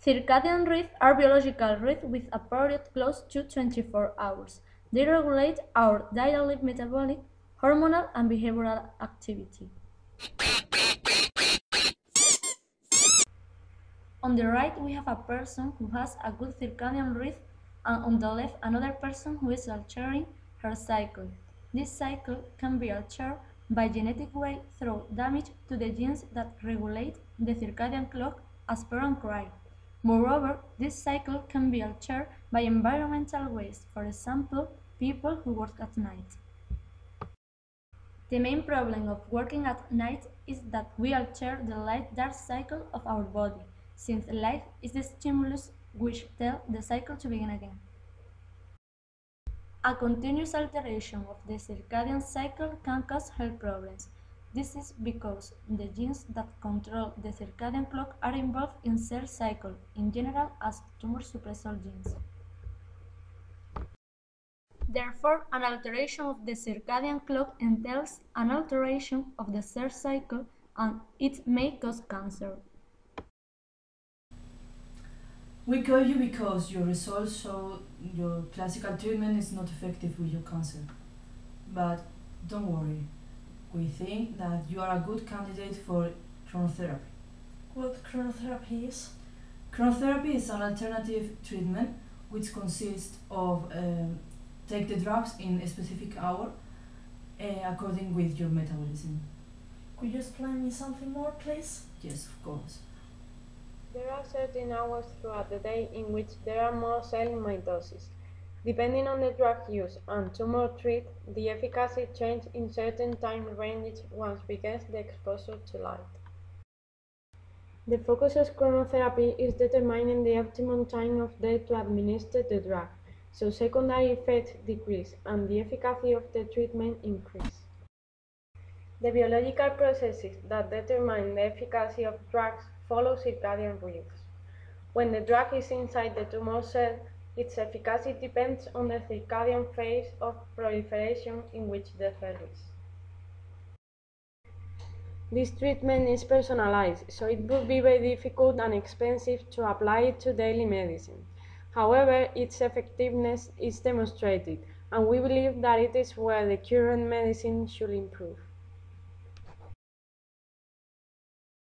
Circadian rhythms are biological rhythms with a period close to 24 hours. They regulate our daily metabolic, hormonal, and behavioral activity. On the right, we have a person who has a good circadian rhythm, and on the left, another person who is altering her cycle. This cycle can be altered by genetic way through damage to the genes that regulate the circadian clock, as per on Cray. Moreover, this cycle can be altered by environmental ways, for example, people who work at night. The main problem of working at night is that we alter the light-dark cycle of our body, since light is the stimulus which tells the cycle to begin again. A continuous alteration of the circadian cycle can cause health problems. This is because the genes that control the circadian clock are involved in cell cycle, in general as tumor suppressor genes. Therefore, an alteration of the circadian clock entails an alteration of the cell cycle, and it may cause cancer. We call you because your results show your classical treatment is not effective with your cancer. But don't worry, we think that you are a good candidate for chronotherapy. What chronotherapy is? Chronotherapy is an alternative treatment which consists of take the drugs in a specific hour according with your metabolism. Could you explain me something more, please? Yes, of course. There are certain hours throughout the day in which there are more cell mitosis. Depending on the drug use and tumor treat, the efficacy changes in certain time ranges once begins the exposure to light. The focus of chronotherapy is determining the optimum time of day to administer the drug, so secondary effects decrease and the efficacy of the treatment increase. The biological processes that determine the efficacy of drugs follow circadian rhythms. When the drug is inside the tumor cell, its efficacy depends on the circadian phase of proliferation in which the cell is. This treatment is personalized, so it would be very difficult and expensive to apply it to daily medicine. However, its effectiveness is demonstrated, and we believe that it is where the current medicine should improve.